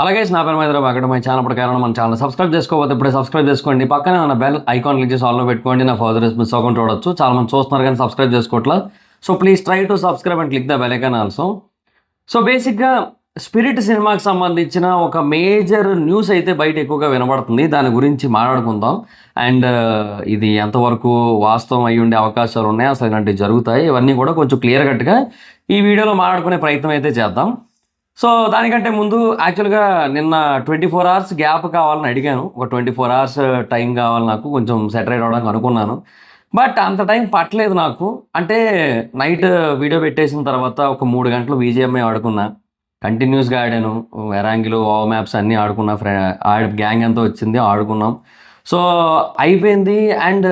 అలాగే నా పేరు మైదరాబాద్ అక్కడ మై ఛానల్ కారణం మన ఛానల్ సబ్స్క్రైబ్ చేసుకోకపోతే ఇప్పుడే సబ్స్క్రైబ్ చేసుకోండి. పక్కనే ఉన్న బెల్ ఐకాన్ క్లిక్ చేసి ఆల్లో పెట్టుకోండి. నా ఫర్దర్ మిస్ అకౌంట్ చూడొచ్చు. చాలా మంది చూస్తున్నారు కానీ సబ్స్క్రైబ్ చేసుకోవట్లా. So please try to subscribe and click the bell icon also. So బేసిక్గా స్పిరిట్ సినిమాకి సంబంధించిన ఒక మేజర్ న్యూస్ అయితే బయట ఎక్కువగా వినబడుతుంది. దాని గురించి మాట్లాడుకుందాం. అండ్ ఇది ఎంతవరకు వాస్తవం అయి ఉండే అవకాశాలు ఉన్నాయి, అసలు ఇలాంటివి జరుగుతాయి, ఇవన్నీ కూడా కొంచెం క్లియర్ కట్గా ఈ వీడియోలో మాట్లాడుకునే ప్రయత్నం అయితే చేద్దాం. సో దానికంటే ముందు యాక్చువల్గా నిన్న 24 hours గ్యాప్ కావాలని అడిగాను. ఒక 24 hours టైం కావాలి నాకు, కొంచెం సెటరేట్ అవ్వడానికి అనుకున్నాను. బట్ అంత టైం పట్టలేదు నాకు. అంటే నైట్ వీడియో పెట్టేసిన తర్వాత ఒక 3 గంటలు బీజిఎంఐ ఆడుకున్నా, కంటిన్యూస్గా ఆడాను. ఎరాంగిలు ఓవర్ మ్యాప్స్ అన్నీ ఆడుకున్నా. గ్యాంగ్ అంతా వచ్చింది, ఆడుకున్నాం. సో అయిపోయింది అండ్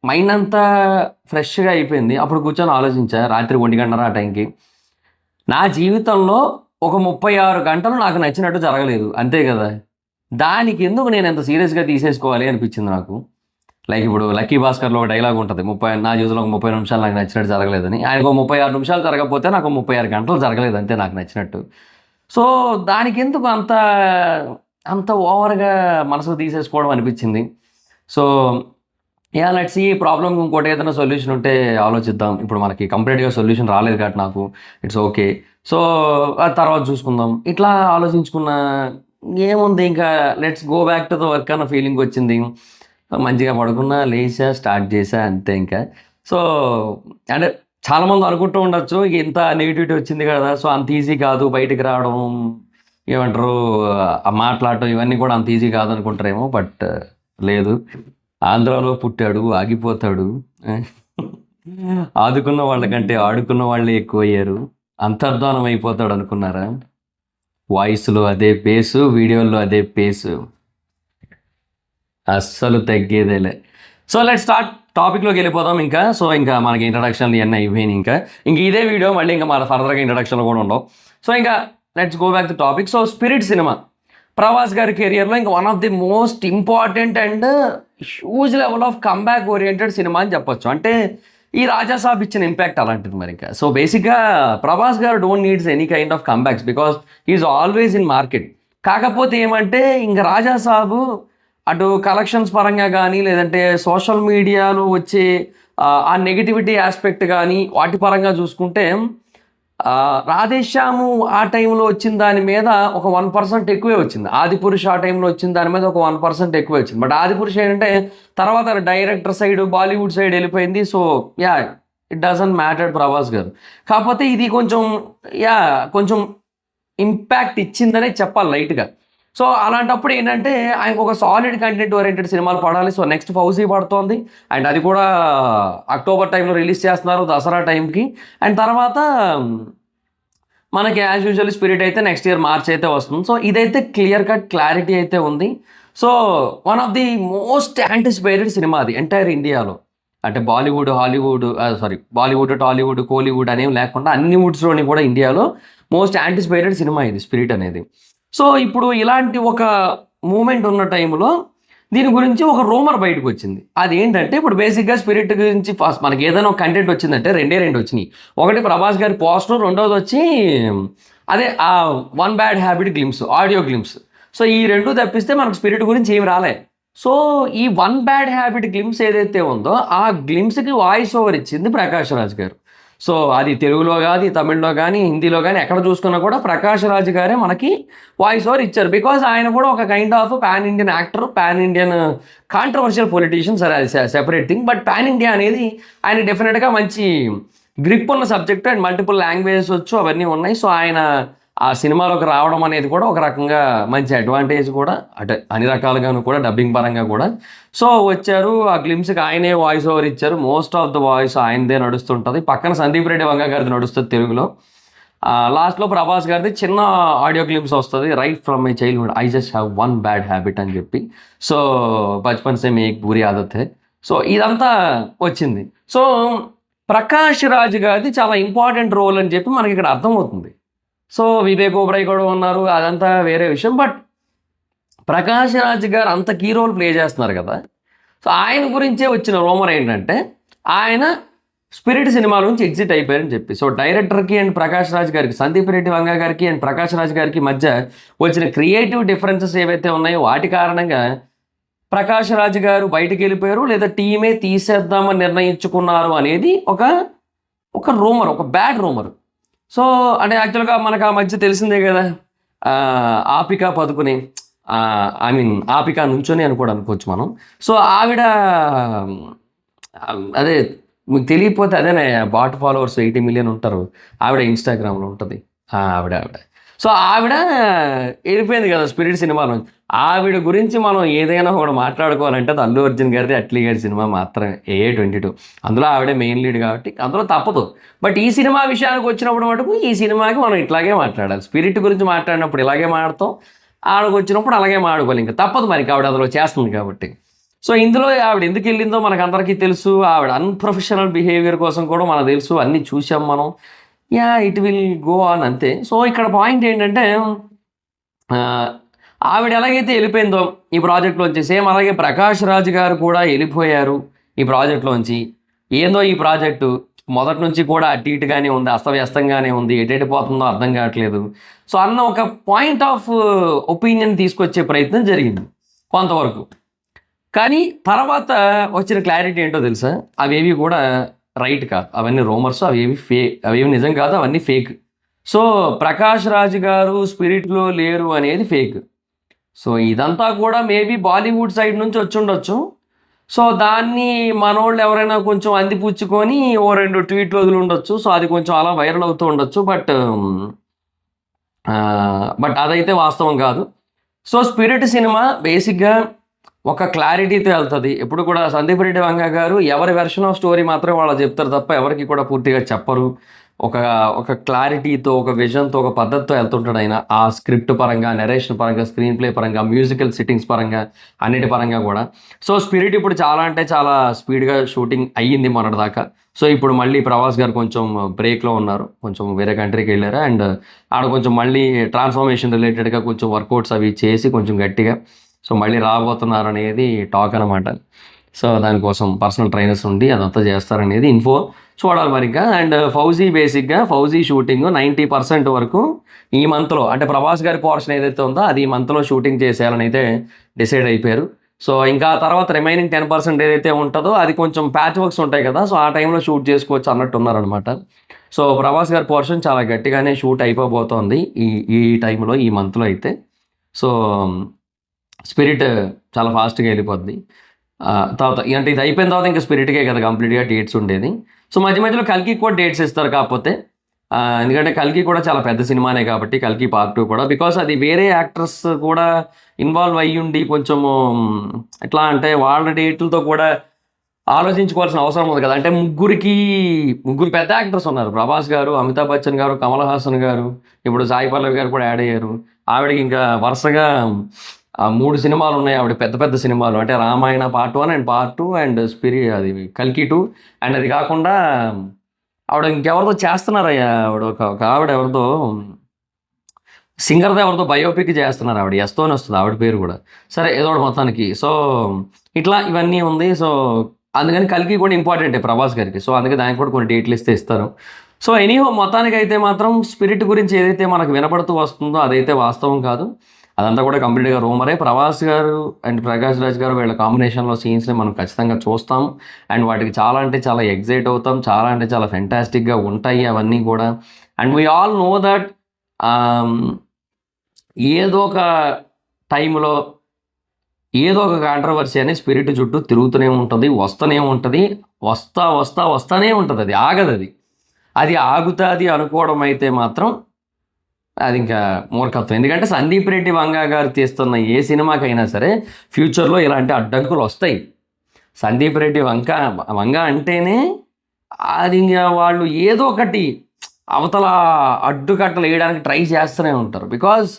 మైండ్ అంతా ఫ్రెష్గా అయిపోయింది. అప్పుడు కూర్చొని ఆలోచించా రాత్రి 1 గంటన్నర ఆ టైంకి. నా జీవితంలో ఒక 36 గంటలు నాకు నచ్చినట్టు జరగలేదు, అంతే కదా. దానికి ఎందుకు నేను ఎంత సీరియస్గా తీసేసుకోవాలి అనిపించింది నాకు. లైక్ ఇప్పుడు లక్కీ భాస్కర్లో ఒక డైలాగ్ ఉంటుంది, నా జీవితంలో ఒక 30 నిమిషాలు నాకు నచ్చినట్టు జరగలేదని. ఆయనకు 36 నిమిషాలు జరగకపోతే నాకు 36 గంటలు జరగలేదు అంతే నాకు నచ్చినట్టు. సో దానికి ఎందుకు అంత ఓవర్గా మనసుకు తీసేసుకోవడం అనిపించింది. సో లెట్స్ ఈ ప్రాబ్లం ఇంకోటి ఏదైనా సొల్యూషన్ ఉంటే ఆలోచిద్దాం. ఇప్పుడు మనకి కంప్లీట్గా సొల్యూషన్ రాలేదు కాబట్టి నాకు ఇట్స్ ఓకే. సో తర్వాత చూసుకుందాం ఇట్లా ఆలోచించుకున్న ఏముంది, ఇంకా let's go back to the work అన్న ఫీలింగ్ వచ్చింది. మంచిగా పడుకున్నా, లేచా, స్టార్ట్ చేసా, అంతే ఇంకా. సో అంటే చాలామంది అనుకుంటూ ఉండొచ్చు ఇంత నెగిటివిటీ వచ్చింది కదా, సో అంత ఈజీ కాదు బయటికి రావడం, ఏమంటారు మాట్లాడటం, ఇవన్నీ కూడా అంత ఈజీ కాదు అనుకుంటారేమో. బట్ లేదు, ఆంధ్రాలో పుట్టాడు ఆగిపోతాడు. ఆదుకున్న వాళ్ళకంటే ఆడుకున్న వాళ్ళే ఎక్కువయ్యారు, అంతర్ధానం అయిపోతాడు అనుకున్నారా? వాయిస్లో అదే పేసు, వీడియోల్లో అదే పేసు, అస్సలు తగ్గేదేలే. సో లెట్స్ స్టార్ట్, టాపిక్లోకి వెళ్ళిపోదాం ఇంకా. సో ఇంకా మనకి ఇంట్రడక్షన్ ఇవన్నీ అయిపోయినాయి. ఇంకా ఇదే వీడియో మళ్ళీ ఇంకా మన ఫర్దర్గా ఇంట్రడక్షన్లో కూడా ఉండవు. సో ఇంకా let's go back to topic. So spirit cinema Prabhas గారి కెరియర్లో ఇంకా one of the most important and huge level of comeback oriented cinema అని చెప్పొచ్చు. అంటే ఈ రాజాసాబ్ ఇచ్చిన ఇంపాక్ట్ అలాంటిది మరి ఇంకా. సో బేసిక్గా ప్రభాస్ గారు don't needs any kind of comebacks because is always in market. కాకపోతే ఏమంటే ఇంకా రాజాసాబు అటు కలెక్షన్స్ పరంగా కానీ, లేదంటే సోషల్ మీడియాలో వచ్చే ఆ నెగిటివిటీ ఆస్పెక్ట్ కానీ వాటి పరంగా చూసుకుంటే రాధేశ్యాము ఆ టైంలో వచ్చిన దాని మీద ఒక 1% ఎక్కువే వచ్చింది. ఆదిపురుష్ ఆ టైంలో వచ్చిన దాని మీద ఒక 1% ఎక్కువే వచ్చింది. బట్ ఆదిపురుష్ ఏంటంటే తర్వాత డైరెక్టర్ సైడ్, బాలీవుడ్ సైడ్ వెళ్ళిపోయింది. So it doesn't matter Prabhas గారు. కాకపోతే ఇది కొంచెం ఇంపాక్ట్ ఇచ్చిందనే చెప్పాలి లైట్గా. సో అలాంటప్పుడు ఏంటంటే ఆయనకు ఒక సాలిడ్ కంటెంట్ ఓరియంటెడ్ సినిమాలు పడాలి. సో నెక్స్ట్ ఫౌజీ పడుతోంది అండ్ అది కూడా అక్టోబర్ టైంలో రిలీజ్ చేస్తున్నారు, దసరా టైంకి. అండ్ తర్వాత మనకి యాజ్ యూజువల్ స్పిరిట్ అయితే నెక్స్ట్ ఇయర్ మార్చ్ అయితే వస్తుంది. సో ఇదైతే క్లియర్ కట్ క్లారిటీ అయితే ఉంది. So one of the most anticipated cinema అది ఎంటైర్ ఇండియాలో. అంటే బాలీవుడ్, హాలీవుడ్, బాలీవుడ్, టాలీవుడ్, కోలీవుడ్ అనేవి లేకుండా అన్ని వుడ్స్లోని కూడా ఇండియాలో మోస్ట్ యాంటిసిపేటెడ్ సినిమా ఇది స్పిరిట్ అనేది. సో ఇప్పుడు ఇలాంటి ఒక మూమెంట్ ఉన్న టైంలో దీని గురించి ఒక రూమర్ బయటకు వచ్చింది. అదేంటంటే ఇప్పుడు బేసిక్గా స్పిరిట్ గురించి ఫస్ట్ మనకి ఏదైనా ఒక కంటెంట్ వచ్చిందంటే రెండు వచ్చినాయి. ఒకటి ప్రభాస్ గారి పోస్టర్, రెండోది వచ్చి అదే ఆ one bad habit glimpse, audio glimpse. So ఈ రెండు తప్పిస్తే మనకు స్పిరిట్ గురించి ఏమి రాలే. సో ఈ వన్ బ్యాడ్ హ్యాబిట్ గ్లిమ్స్ ఏదైతే ఉందో ఆ గ్లిమ్స్కి వాయిస్ ఓవర్ ఇచ్చింది ప్రకాష్ రాజ్ గారు. సో అది తెలుగులో కానీ, తమిళ్లో కానీ, హిందీలో కానీ ఎక్కడ చూసుకున్నా కూడా ప్రకాష్ రాజ్ గారే మనకి వాయిస్ ఓవర్ ఇచ్చారు. బికాజ్ ఆయన కూడా ఒక kind of pan Indian actor, pan Indian controversial politician, సరే అది separate thing. But pan India అనేది ఆయన డెఫినెట్గా మంచి గ్రిప్ ఉన్న సబ్జెక్ట్ అండ్ మల్టిపుల్ లాంగ్వేజెస్ వచ్చు, అవన్నీ ఉన్నాయి. సో ఆయన ఆ సినిమాలోకి రావడం అనేది కూడా ఒక రకంగా మంచి అడ్వాంటేజ్ కూడా, అంటే అన్ని రకాలుగాను కూడా, డబ్బింగ్ పరంగా కూడా. సో వచ్చారు, ఆ గ్లిమ్స్కి ఆయనే వాయిస్ ఓవర్ ఇచ్చారు. మోస్ట్ ఆఫ్ ద వాయిస్ ఆయనదే నడుస్తుంటుంది. పక్కన సందీప్ రెడ్డి వంగ గారిది నడుస్తుంది తెలుగులో. లాస్ట్లో ప్రభాస్ గారిది చిన్న ఆడియో గ్లిమ్స్ వస్తుంది, right from my childhood I just have one bad habit అని చెప్పి. సో బచ్పన్ సే మే ఏక్ బురీ ఆదత్ హై. సో ఇదంతా వచ్చింది. సో ప్రకాష్ రాజ్ గారిది చాలా ఇంపార్టెంట్ రోల్ అని చెప్పి మనకి ఇక్కడ అర్థమవుతుంది. సో వివేక్ ఓబ్రాయ్ కూడా ఉన్నారు, అదంతా వేరే విషయం. బట్ ప్రకాష్ రాజ్ గారు అంత కీ రోల్ ప్లే చేస్తున్నారు కదా. సో ఆయన గురించే వచ్చిన రూమర్ ఏంటంటే ఆయన స్పిరిట్ సినిమా నుంచి ఎగ్జిట్ అయిపోయారని చెప్పి. సో డైరెక్టర్కి అండ్ ప్రకాష్ రాజ్ గారికి, సందీప్ రెడ్డి వంగ గారికి అండ్ ప్రకాష్ రాజ్ గారికి మధ్య వచ్చిన క్రియేటివ్ డిఫరెన్సెస్ ఏవైతే ఉన్నాయో వాటి కారణంగా ప్రకాష్ రాజ్ గారు బయటికి వెళ్ళిపోయారు, లేదా టీమే తీసేద్దామని నిర్ణయించుకున్నారు అనేది ఒక రూమర్, ఒక బ్యాడ్ రూమర్. సో అంటే యాక్చువల్గా మనకు ఆ మధ్య తెలిసిందే కదా, ఆపిక పదుకుని, ఐ మీన్ ఆపిక నుంచొని అని కూడా అనుకోవచ్చు మనం. సో ఆవిడ అదే మీకు తెలియకపోతే అదేనే, బాట్ ఫాలోవర్స్ 80 మిలియన్ ఉంటారు, ఆవిడ ఇన్స్టాగ్రామ్లో ఉంటుంది. ఆవిడ సో ఆవిడ వెళ్ళిపోయింది కదా స్పిరిట్ సినిమాలో. ఆవిడ గురించి మనం ఏదైనా కూడా మాట్లాడుకోవాలంటే అది అల్లు అర్జున్ గారిది అట్లీ గారి సినిమా మాత్రమే, AA22. అందులో ఆవిడే మెయిన్ లీడ్ కాబట్టి అందులో తప్పదు. బట్ ఈ సినిమా విషయానికి వచ్చినప్పుడు మటుకు ఈ సినిమాకి మనం ఇట్లాగే మాట్లాడాలి. స్పిరిట్ గురించి మాట్లాడినప్పుడు ఇలాగే మాడతాం, ఆవిడకు వచ్చినప్పుడు అలాగే మాడుకోవాలి, ఇంకా తప్పదు మరి, ఆవిడ అందులో చేస్తుంది కాబట్టి. సో ఇందులో ఆవిడ ఎందుకు వెళ్ళిందో మనకు అందరికీ తెలుసు. ఆవిడ అన్ప్రొఫెషనల్ బిహేవియర్ కోసం కూడా మనకు తెలుసు, అన్నీ చూసాం మనం. ఇట్ విల్ గో ఆన్ అంతే. సో ఇక్కడ పాయింట్ ఏంటంటే, ఆవిడ ఎలాగైతే వెళ్ళిపోయిందో ఈ ప్రాజెక్ట్లోంచి, సేమ్ అలాగే ప్రకాష్ రాజ్ గారు కూడా వెళ్ళిపోయారు ఈ ప్రాజెక్ట్లోంచి. ఏందో ఈ ప్రాజెక్టు మొదటి నుంచి కూడా అటు ఇటుగానే ఉంది, అస్తవ్యస్తంగానే ఉంది, ఎటెడిపోతుందో అర్థం కావట్లేదు. సో అన్న ఒక పాయింట్ ఆఫ్ ఒపీనియన్ తీసుకొచ్చే ప్రయత్నం జరిగింది కొంతవరకు. కానీ తర్వాత వచ్చిన క్లారిటీ ఏంటో తెలుసా, అవేవి కూడా రైట్ కాదు, అవన్నీ రూమర్స్, అవేవి నిజం కాదు, అవన్నీ ఫేక్. సో ప్రకాష్ రాజ్ గారు స్పిరిట్లో లేరు అనేది ఫేక్. సో ఇదంతా కూడా మేబీ బాలీవుడ్ సైడ్ నుంచి వచ్చి ఉండొచ్చు. సో దాన్ని మనోళ్ళు ఎవరైనా కొంచెం అందిపుచ్చుకొని 2 ట్వీట్లు వదిలి ఉండొచ్చు. సో అది కొంచెం అలా వైరల్ అవుతూ ఉండొచ్చు. బట్ అదైతే వాస్తవం కాదు. సో స్పిరిట్ సినిమా బేసిక్గా ఒక క్లారిటీతో వెళ్తుంది. ఎప్పుడు కూడా సందీప్ రెడ్డి వంగ గారు ఎవరి వెర్షన్ ఆఫ్ స్టోరీ మాత్రమే వాళ్ళు చెప్తారు తప్ప ఎవరికి కూడా పూర్తిగా చెప్పరు. ఒక క్లారిటీతో, ఒక విజన్తో, ఒక పద్ధతితో వెళ్తుంటాడు ఆయన. ఆ స్క్రిప్ట్ పరంగా, నెరేషన్ పరంగా, స్క్రీన్ ప్లే పరంగా, మ్యూజికల్ సిట్టింగ్స్ పరంగా, అన్నిటి పరంగా కూడా. సో స్పిరిట్ ఇప్పుడు చాలా అంటే చాలా స్పీడ్గా షూటింగ్ అయ్యింది మొన్నటిదాకా. సో ఇప్పుడు మళ్ళీ ప్రభాస్ గారు కొంచెం బ్రేక్లో ఉన్నారు, కొంచెం వేరే కంట్రీకి వెళ్ళారు. అండ్ ఆడ కొంచెం మళ్ళీ ట్రాన్స్ఫర్మేషన్ రిలేటెడ్గా కొంచెం వర్కౌట్స్ అవి చేసి కొంచెం గట్టిగా సో మళ్ళీ రాబోతున్నారు అనేది టాక్ అనమాట. సో దానికోసం పర్సనల్ ట్రైనర్స్ ఉండి అదంతా చేస్తారనేది ఇన్ఫో. చూడాలి మరి ఇంకా. అండ్ ఫౌజీ షూటింగ్ 90% వరకు ఈ మంత్లో, అంటే ప్రభాస్ గారి పోర్షన్ ఏదైతే ఉందో అది ఈ మంత్లో షూటింగ్ చేసేయాలని అయితే డిసైడ్ అయిపోయారు. సో ఇంకా తర్వాత రిమైనింగ్ 10% ఏదైతే ఉంటుందో అది కొంచెం ప్యాచ్ వర్క్స్ ఉంటాయి కదా, సో ఆ టైంలో షూట్ చేసుకోవచ్చు అన్నట్టు ఉన్నారనమాట. సో ప్రభాస్ గారి పోర్షన్ చాలా గట్టిగానే షూట్ అయిపోబోతోంది ఈ టైంలో, ఈ మంత్లో అయితే. సో స్పిరిట్ చాలా ఫాస్ట్గా వెళ్ళిపోద్ది. తర్వాత అంటే ఇది అయిపోయిన తర్వాత ఇంకా స్పిరిట్కే కదా కంప్లీట్గా డేట్స్ ఉండేది. సో మధ్యలో కల్కి కూడా డేట్స్ ఇస్తారు. కాకపోతే ఎందుకంటే కల్కి కూడా చాలా పెద్ద సినిమానే కాబట్టి కల్కి పార్ట్ 2 కూడా, బికాస్ అది వేరే యాక్టర్స్ కూడా ఇన్వాల్వ్ అయ్యి ఉండి కొంచెము ఎట్లా అంటే వాళ్ళ డేట్లతో కూడా ఆలోచించుకోవాల్సిన అవసరం ఉంది కదా. అంటే ముగ్గురు పెద్ద యాక్టర్స్ ఉన్నారు, ప్రభాస్ గారు, అమితాబ్ బచ్చన్ గారు, కమల్ హాసన్ గారు, ఇప్పుడు సాయి పల్లవి గారు కూడా యాడ్ అయ్యారు. ఆవిడకి ఇంకా వరుసగా 3 సినిమాలు ఉన్నాయి ఆవిడ, పెద్ద సినిమాలు. అంటే Ramayana part 1 and part 2 and అది కల్కి 2. అండ్ అది కాకుండా ఆవిడ ఇంకెవరితో చేస్తున్నారయ్యా, ఆవిడ ఎవరితో సింగర్తో ఎవరితో బయోపిక్ చేస్తున్నారు ఆవిడ, ఎస్తోనే వస్తుంది ఆవిడ పేరు కూడా. సరే ఏదో ఒకటి మొత్తానికి. సో ఇట్లా ఇవన్నీ ఉంది. సో అందుకని కల్కి కూడా ఇంపార్టెంటే ప్రభాస్ గారికి. సో అందుకే దానికి కూడా కొన్ని డేట్లు ఇస్తారు. సో ఎనీహో మొత్తానికి అయితే మాత్రం స్పిరిట్ గురించి ఏదైతే మనకు వినపడుతూ వస్తుందో అదైతే వాస్తవం కాదు, అదంతా కూడా కంప్లీట్గా రూమరే. ప్రభాస్ గారు అండ్ ప్రకాష్ రాజ్ గారు వీళ్ళ కాంబినేషన్లో సీన్స్ని మనం ఖచ్చితంగా చూస్తాం. అండ్ వాటికి చాలా అంటే చాలా ఎగ్జైట్ అవుతాం, చాలా అంటే చాలా ఫెంటాస్టిక్గా ఉంటాయి అవన్నీ కూడా. And we all know that ఏదో ఒక టైంలో ఏదో ఒక కాంట్రవర్సీ అనేది స్పిరిట్ చుట్టూ తిరుగుతూనే ఉంటుంది, వస్తూనే ఉంటుంది, వస్తానే ఉంటుంది. అది ఆగదు. అది ఆగుతుంది అనుకోవడం అయితే మాత్రం అది ఇంకా మూర్ఖత్వం. ఎందుకంటే సందీప్ రెడ్డి వంగ గారు తీస్తున్న ఏ సినిమాకైనా సరే ఫ్యూచర్లో ఇలాంటి అడ్డంకులు వస్తాయి. సందీప్ రెడ్డి వంగ అంటేనే అది ఇంకా వాళ్ళు ఏదో ఒకటి అవతల అడ్డుకట్టలు వేయడానికి ట్రై చేస్తూనే ఉంటారు. Because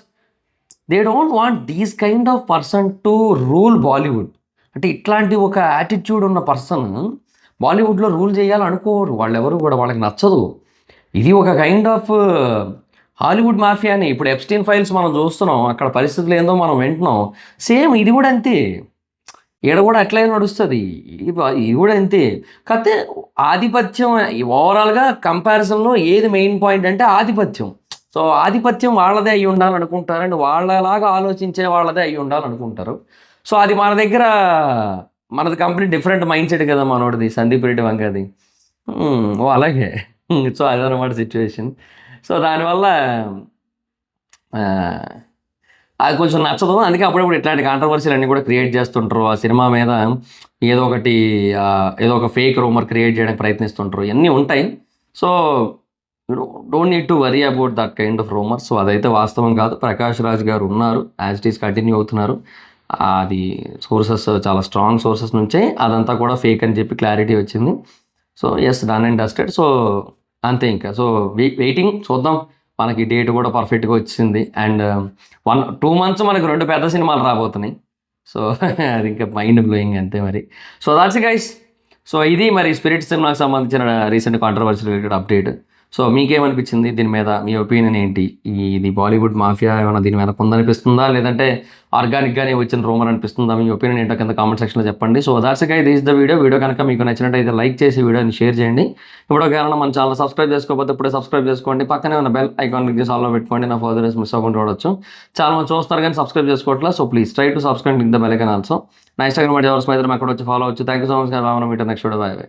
they don't want these kind of person to rule Bollywood. అంటే ఇట్లాంటి ఒక యాటిట్యూడ్ ఉన్న పర్సన్ బాలీవుడ్లో రూల్ చేయాలనుకోరు వాళ్ళెవరు కూడా, వాళ్ళకి నచ్చదు. ఇది ఒక కైండ్ ఆఫ్ హాలీవుడ్ మాఫియాని. ఇప్పుడు ఎప్స్టీన్ ఫైల్స్ మనం చూస్తున్నాం, అక్కడ పరిస్థితులు ఏందో మనం వింటున్నాం. సేమ్ ఇది కూడా అంతే. ఈడ కూడా అట్లే నడుస్తుంది. ఇది కూడా అంతే. కాకపోతే ఆధిపత్యం ఓవరాల్గా కంపారిజన్లో ఏది మెయిన్ పాయింట్ అంటే ఆధిపత్యం. సో ఆధిపత్యం వాళ్ళదే అయి ఉండాలనుకుంటారు అండ్ వాళ్ళలాగా ఆలోచించే వాళ్ళదే అయి ఉండాలనుకుంటారు. సో అది మన దగ్గర మనది కంప్లీట్ డిఫరెంట్ మైండ్ సెట్ కదా మనోడిది, సందీప్ రెడ్డి వంగది. ఓ అలాగే. సో అదనమాట సిచ్యువేషన్. సో దానివల్ల అది కొంచెం నచ్చదు. అందుకే అప్పుడప్పుడు ఇట్లాంటి కాంట్రవర్సీలు అన్నీ కూడా క్రియేట్ చేస్తుంటారు. ఆ సినిమా మీద ఏదో ఒకటి ఏదో ఒక ఫేక్ రూమర్ క్రియేట్ చేయడానికి ప్రయత్నిస్తుంటారు. ఇవన్నీ ఉంటాయి. So don't need to worry about that kind of rumour. So అదైతే వాస్తవం కాదు. ప్రకాష్ రాజ్ గారు ఉన్నారు, యాజ్ ఇట్ ఈస్ కంటిన్యూ అవుతున్నారు. అది సోర్సెస్ చాలా స్ట్రాంగ్ సోర్సెస్ నుంచే అదంతా కూడా ఫేక్ అని చెప్పి క్లారిటీ వచ్చింది. So yes, done and dusted. So అంతే ఇంకా. సో వెయిటింగ్ చూద్దాం. మనకి డేట్ కూడా పర్ఫెక్ట్గా వచ్చింది. అండ్ 1-2 months మనకు 2 పెద్ద సినిమాలు రాబోతున్నాయి. సో అది ఇంకా మైండ్ బ్లోయింగ్ అంతే మరి. So that's guys. సో ఇది మరి స్పిరిట్ సినిమాకి సంబంధించిన recent controversy related update. So మీకేమనిపించింది దీని మీద? మీ ఒపీనియన్ ఏంటి? ఇది బాలీవుడ్ మాఫియా ఏమైనా దీని మీద ఉందనిపిస్తుందా, లేదంటే ఆర్గానిక్గానే వచ్చిన రూమర్ అనిపిస్తుందా? మీ ఒపీనియన్ ఏంటో కింద కామెంట్ సెక్షన్లో చెప్పండి. So that's guys, this the video కనుక మీకు నచ్చినట్టయితే లైక్ చేసి వీడియోని షేర్ చేయండి. ఇప్పుడు కారణం మన ఛానల్ సబ్స్క్రైబ్ చేసుకోకపోతే ఇప్పుడే సబ్స్క్రైబ్ చేసుకోండి. పక్కనే ఉన్న బెల్ ఐకాన్ క్లిక్ చేసి ఆల్లో పెట్టుకోండి. నా ఫర్దర్ మిస్ అవ్వకుండా చూడొచ్చు. చాలా మంది చూస్తారు కానీ సబ్స్క్రైబ్ చేసుకోవట్లేదు. So please try to subscribe click the bell icon also. నా ఇన్స్టాగ్రామ్ ఎవరు స్మైదర్ అక్కడ వచ్చి ఫాలో అవచ్చు. Thank you so much. మీటర్ నెక్స్ట్ వీడియో. Bye by.